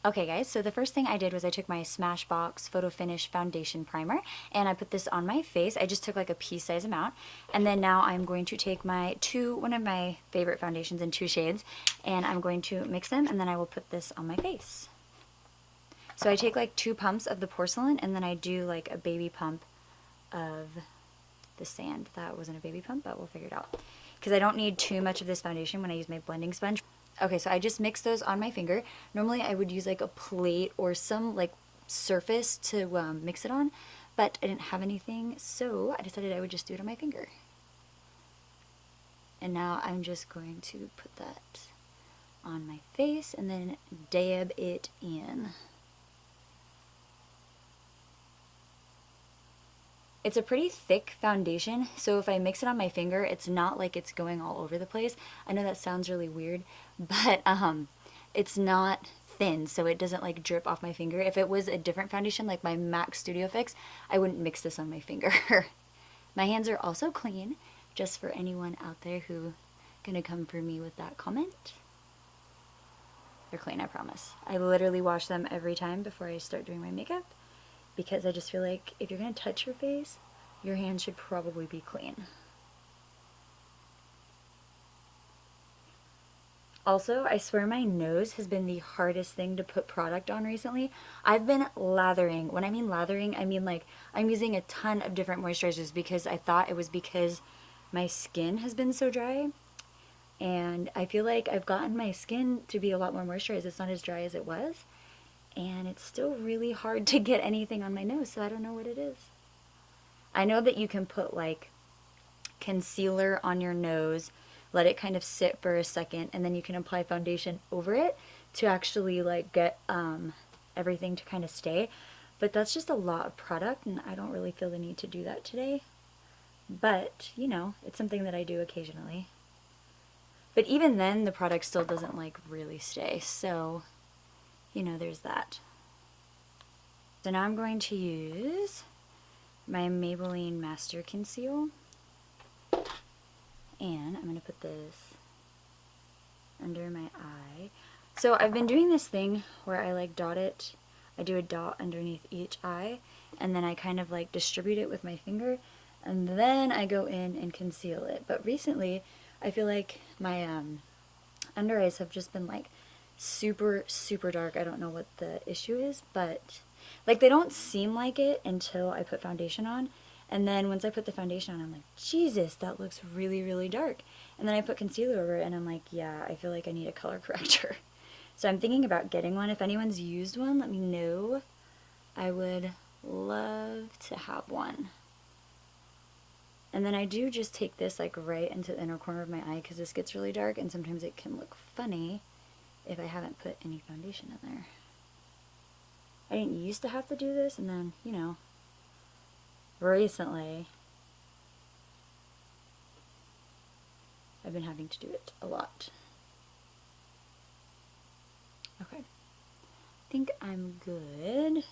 Okay guys, so the first thing I did was I took my Smashbox Photo Finish Foundation Primer and I put this on my face. I just took like a pea size amount. And then now I'm going to take one of my favorite foundations in 2 shades, and I'm going to mix them, and then I will put this on my face. So I take like 2 pumps of the porcelain, and then I do like a baby pump of the sand. That wasn't a baby pump, but we'll figure it out. Because I don't need too much of this foundation when I use my blending sponge. Okay, so I just mixed those on my finger. Normally I would use like a plate or some like surface to mix it on, but I didn't have anything, so I decided I would just do it on my finger. And now I'm just going to put that on my face and then dab it in. It's a pretty thick foundation, so if I mix it on my finger, it's not like it's going all over the place. I know that sounds really weird, but it's not thin, so it doesn't like drip off my finger. If it was a different foundation, like my MAC Studio Fix, I wouldn't mix this on my finger. My hands are also clean, just for anyone out there who gonna come for me with that comment. They're clean, I promise. I literally wash them every time before I start doing my makeup, because I just feel like if you're going to touch your face, your hands should probably be clean. Also, I swear my nose has been the hardest thing to put product on recently. I've been lathering. When I mean lathering, I mean like I'm using a ton of different moisturizers because I thought it was because my skin has been so dry. And I feel like I've gotten my skin to be a lot more moisturized. It's not as dry as it was. And it's still really hard to get anything on my nose, so I don't know what it is. I know that you can put like concealer on your nose, let it kind of sit for a second, and then you can apply foundation over it to actually like get everything to kind of stay. But that's just a lot of product, and I don't really feel the need to do that today. But, you know, it's something that I do occasionally. But even then, the product still doesn't like really stay, so you know, there's that. So now I'm going to use my Maybelline Master Conceal, and I'm going to put this under my eye. So I've been doing this thing where I like dot it. I do a dot underneath each eye, and then I kind of like distribute it with my finger, and then I go in and conceal it. But recently, I feel like my under eyes have just been like super dark. I don't know what the issue is, but like they don't seem like it until I put foundation on, and then once I put the foundation on, I'm like, Jesus, that looks really dark. And then I put concealer over it, and I'm like, yeah, I feel like I need a color corrector. So I'm thinking about getting one. If anyone's used one, let me know. I would love to have one. And then I do just take this like right into the inner corner of my eye because this gets really dark, and sometimes it can look funny if I haven't put any foundation in there. I didn't used to have to do this, and then, you know, recently I've been having to do it a lot. Okay, I think I'm good.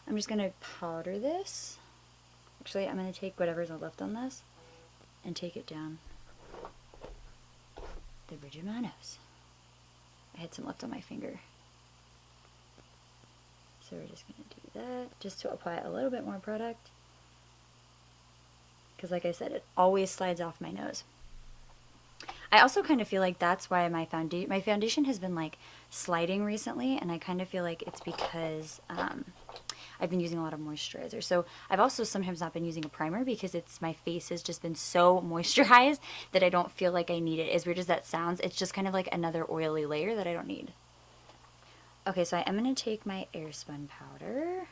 I'm just gonna powder this. Actually, I'm gonna take whatever's left on this and take it down the bridge of my nose. I had some left on my finger. So we're just going to do that just to apply a little bit more product. Because like I said, it always slides off my nose. I also kind of feel like that's why my foundation has been like sliding recently, and I kind of feel like it's because I've been using a lot of moisturizer. So I've also sometimes not been using a primer because my face has just been so moisturized that I don't feel like I need it. As weird as that sounds, it's just kind of like another oily layer that I don't need. Okay, so I am going to take my Airspun powder,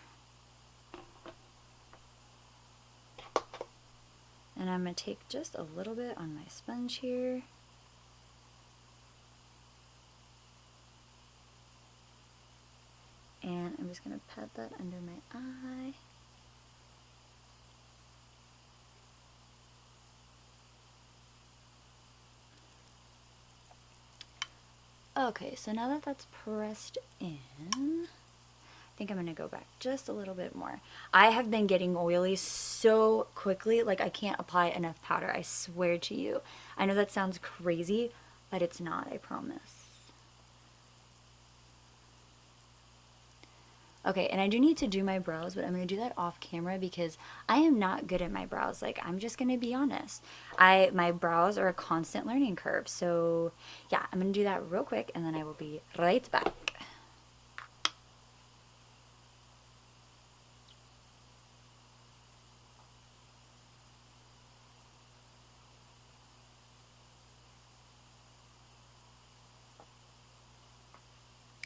and I'm going to take just a little bit on my sponge here. And I'm just going to pat that under my eye. Okay, so now that that's pressed in, I think I'm going to go back just a little bit more. I have been getting oily so quickly, like I can't apply enough powder, I swear to you. I know that sounds crazy, but it's not, I promise. Okay, and I do need to do my brows, but I'm going to do that off camera because I am not good at my brows. Like, I'm just going to be honest. My brows are a constant learning curve. So, yeah, I'm going to do that real quick and then I will be right back.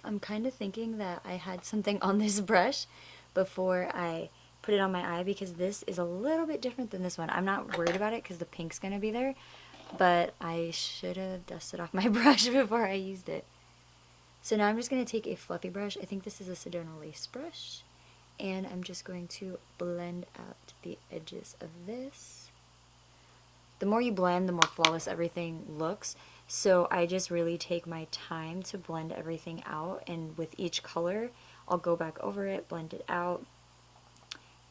I'm kind of thinking that I had something on this brush before I put it on my eye because this is a little bit different than this one. I'm not worried about it because the pink's going to be there, but I should have dusted off my brush before I used it. So now I'm just going to take a fluffy brush. I think this is a Sedona lace brush, and I'm just going to blend out the edges of this. The more you blend, the more flawless everything looks. So I just really take my time to blend everything out, and with each color, I'll go back over it, blend it out.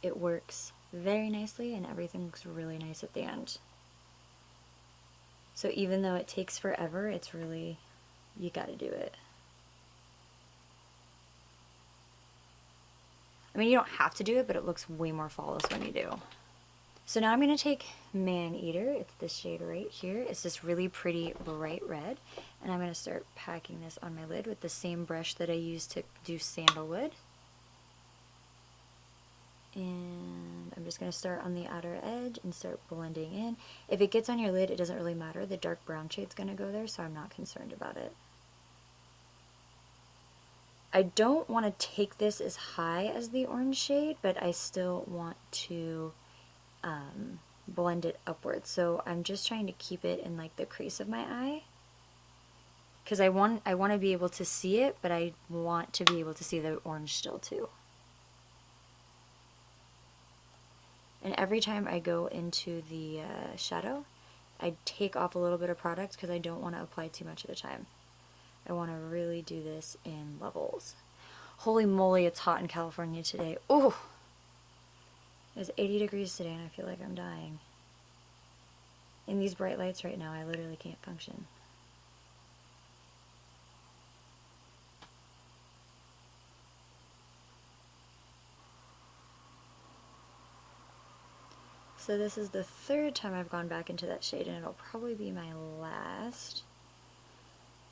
It works very nicely, and everything looks really nice at the end. So even though it takes forever, it's really, you gotta do it. I mean, you don't have to do it, but it looks way more flawless when you do. So now I'm going to take ManEater. It's this shade right here. It's this really pretty bright red. And I'm going to start packing this on my lid with the same brush that I used to do Sandalwood. And I'm just going to start on the outer edge and start blending in. If it gets on your lid, it doesn't really matter. The dark brown shade's going to go there, so I'm not concerned about it. I don't want to take this as high as the orange shade, but I still want to blend it upwards. So I'm just trying to keep it in like the crease of my eye, because I want to be able to see it, but I want to be able to see the orange still too. And every time I go into the shadow, I take off a little bit of product because I don't want to apply too much at a time. I want to really do this in levels. Holy moly, it's hot in California today. Oh, it's 80 degrees today and I feel like I'm dying. In these bright lights right now, I literally can't function. So this is the third time I've gone back into that shade, and it'll probably be my last.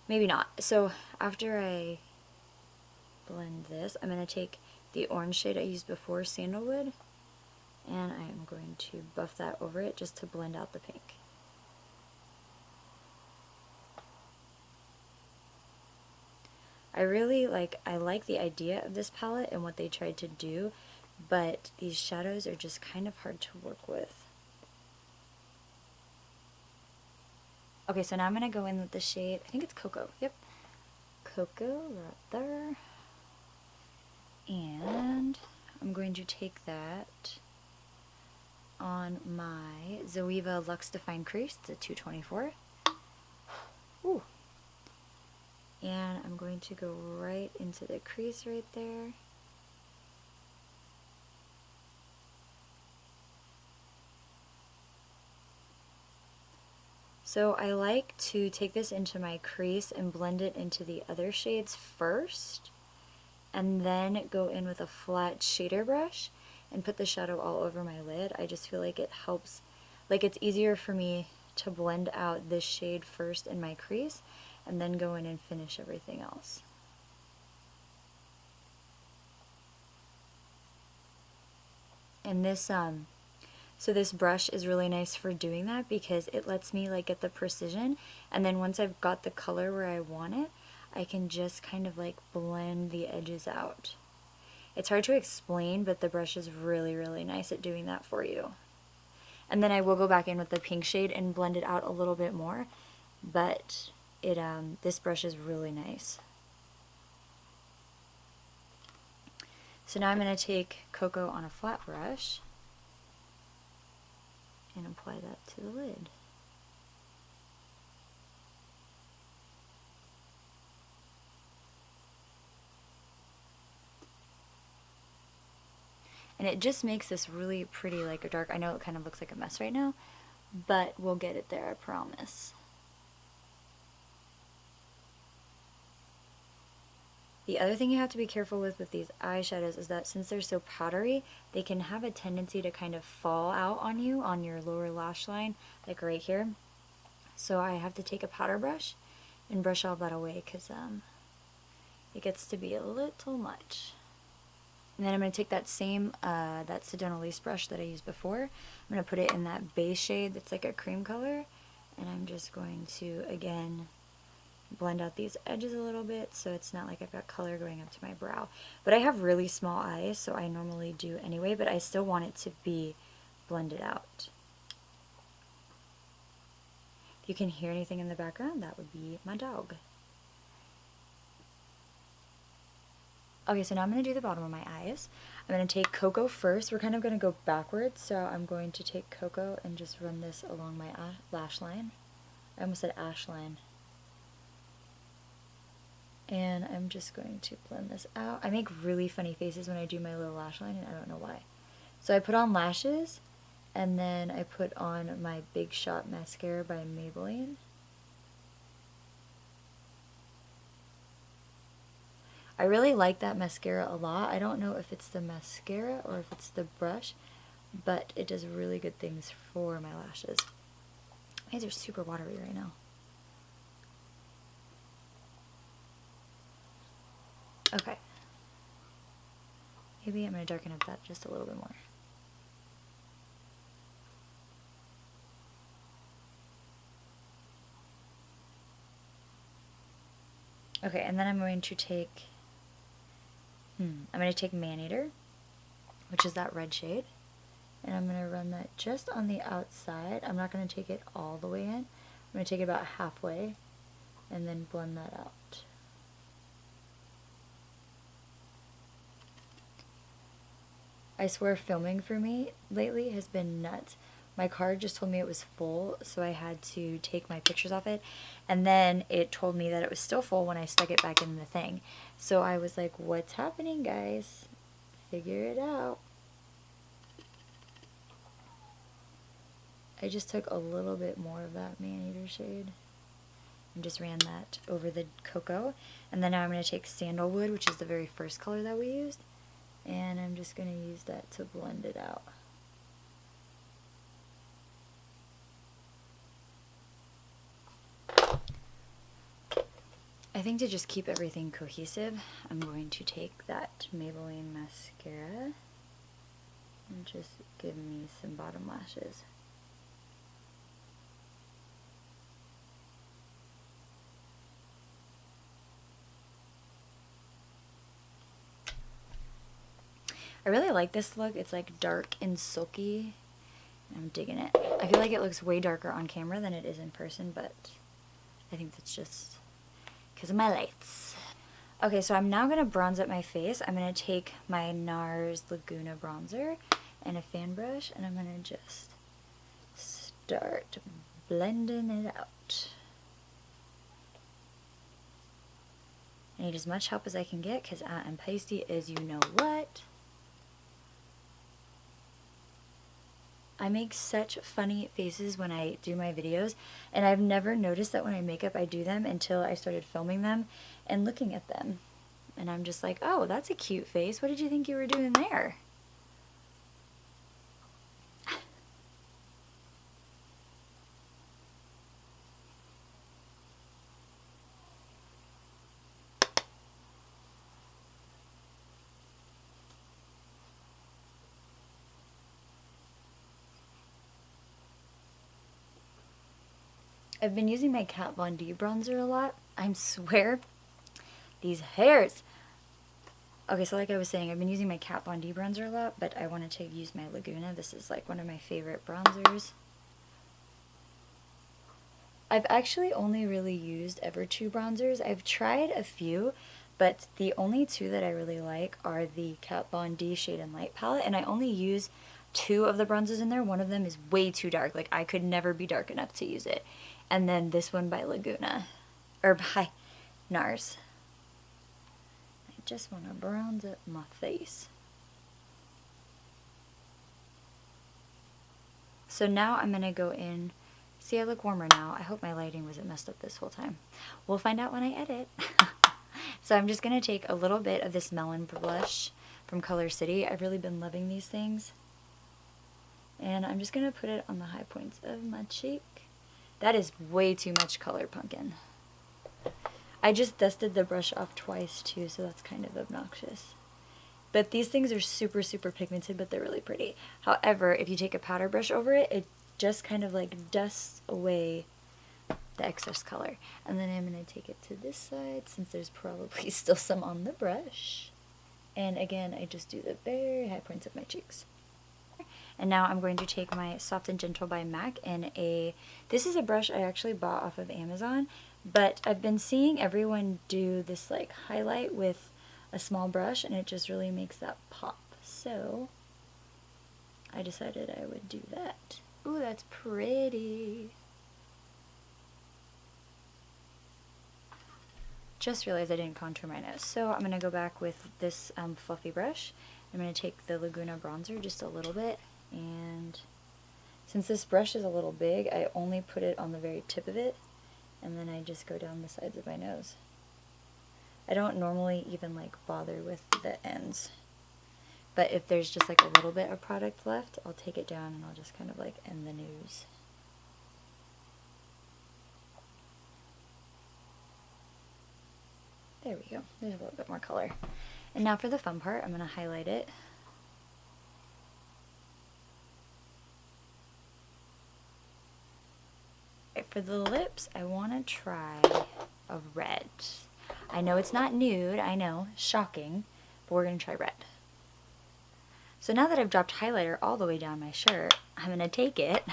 Maybe not. So after I blend this, I'm going to take the orange shade I used before, Sandalwood, and I'm going to buff that over it just to blend out the pink. I like the idea of this palette and what they tried to do, but these shadows are just kind of hard to work with. Okay, so now I'm going to go in with the shade, I think it's Coco, yep. Coco right there. And I'm going to take that on my Zoeva Luxe Define Crease, it's a 224. Ooh. And I'm going to go right into the crease right there. So I like to take this into my crease and blend it into the other shades first, and then go in with a flat shader brush and put the shadow all over my lid. I just feel like it helps, like it's easier for me to blend out this shade first in my crease and then go in and finish everything else. And this so this brush is really nice for doing that because it lets me like get the precision, and then once I've got the color where I want it, I can just kind of like blend the edges out. It's hard to explain, but the brush is really, really nice at doing that for you. And then I will go back in with the pink shade and blend it out a little bit more, but this brush is really nice. So now I'm going to take Coco on a flat brush and apply that to the lid. And it just makes this really pretty, like a dark, I know it kind of looks like a mess right now, but we'll get it there, I promise. The other thing you have to be careful with these eyeshadows is that since they're so powdery, they can have a tendency to kind of fall out on you on your lower lash line, like right here. So I have to take a powder brush and brush all that away because it gets to be a little much. And then I'm going to take that same, that Sedona Lace brush that I used before. I'm going to put it in that base shade that's like a cream color. And I'm just going to, again, blend out these edges a little bit so it's not like I've got color going up to my brow. But I have really small eyes, so I normally do anyway, but I still want it to be blended out. If you can hear anything in the background, that would be my dog. Okay, so now I'm going to do the bottom of my eyes. I'm going to take Coco first. We're kind of going to go backwards, so I'm going to take Coco and just run this along my lash line. I almost said ash line. And I'm just going to blend this out. I make really funny faces when I do my little lash line, and I don't know why. So I put on lashes, and then I put on my Big Shot mascara by Maybelline. I really like that mascara a lot. I don't know if it's the mascara or if it's the brush, but it does really good things for my lashes. My eyes are super watery right now. Okay. Maybe I'm going to darken up that just a little bit more. Okay, and then I'm going to take ManEater, which is that red shade, and I'm going to run that just on the outside. I'm not going to take it all the way in. I'm going to take it about halfway and then blend that out. I swear filming for me lately has been nuts. My card just told me it was full, so I had to take my pictures off it, and then it told me that it was still full when I stuck it back in the thing. So I was like, what's happening, guys? Figure it out. I just took a little bit more of that ManEater shade and just ran that over the Coco. And then now I'm going to take Sandalwood, which is the very first color that we used, and I'm just going to use that to blend it out. I think to just keep everything cohesive, I'm going to take that Maybelline mascara and just give me some bottom lashes. I really like this look. It's like dark and silky. I'm digging it. I feel like it looks way darker on camera than it is in person, but I think that's just because of my lights. Okay, so I'm now going to bronze up my face. I'm going to take my Nars Laguna bronzer and a fan brush, and I'm going to just start blending it out. I need as much help as I can get because I am pasty as you know what. I make such funny faces when I do my videos, and I've never noticed that when I make up I do them until I started filming them and looking at them. And I'm just like, oh, that's a cute face. What did you think you were doing there? I've been using my Kat Von D bronzer a lot. I swear, these hairs. Okay, so like I was saying, I've been using my Kat Von D bronzer a lot, but I wanted to use my Laguna. This is like one of my favorite bronzers. I've actually only really used ever two bronzers. I've tried a few, but the only two that I really like are the Kat Von D Shade and Light palette, and I only use two of the bronzers in there. One of them is way too dark. Like, I could never be dark enough to use it. And then this one by Laguna, or by Nars. I just want to bronze up my face. So now I'm going to go in. See, I look warmer now. I hope my lighting wasn't messed up this whole time. We'll find out when I edit. So I'm just going to take a little bit of this Melon blush from Color City. I've really been loving these things. And I'm just going to put it on the high points of my cheek. That is way too much color, pumpkin. I just dusted the brush off twice too, so that's kind of obnoxious. But these things are super, super pigmented, but they're really pretty. However, if you take a powder brush over it, it just kind of like dusts away the excess color. And then I'm going to take it to this side, since there's probably still some on the brush. And again, I just do the very high points of my cheeks. And now I'm going to take my Soft and Gentle by MAC in this is a brush I actually bought off of Amazon, but I've been seeing everyone do this like highlight with a small brush, and it just really makes that pop. So I decided I would do that. Ooh, that's pretty. Just realized I didn't contour my nose, so I'm going to go back with this fluffy brush. I'm going to take the Laguna bronzer just a little bit, and since this brush is a little big, I only put it on the very tip of it, and then I just go down the sides of my nose. I don't normally even like bother with the ends, but if there's just like a little bit of product left, I'll take it down and I'll just kind of like end the nose. There we go. There's a little bit more color. And now for the fun part, I'm going to highlight it. Okay, for the lips, I want to try a red. I know it's not nude, I know, shocking, but we're going to try red. So now that I've dropped highlighter all the way down my shirt, I'm going to take it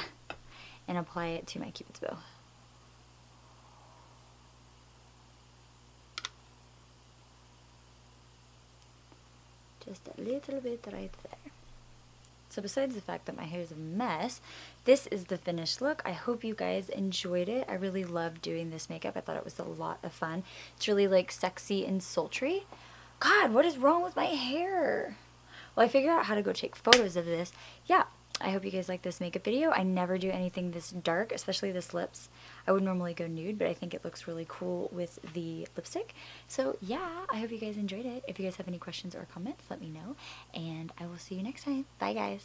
and apply it to my Cupid's bow. Just a little bit right there. So besides the fact that my hair is a mess, this is the finished look. I hope you guys enjoyed it. I really loved doing this makeup. I thought it was a lot of fun. It's really like sexy and sultry. God, what is wrong with my hair? Well, I figured out how to go take photos of this. Yeah, I hope you guys like this makeup video. I never do anything this dark, especially this lips. I would normally go nude, but I think it looks really cool with the lipstick. So yeah, I hope you guys enjoyed it. If you guys have any questions or comments, let me know, and I will see you next time. Bye guys.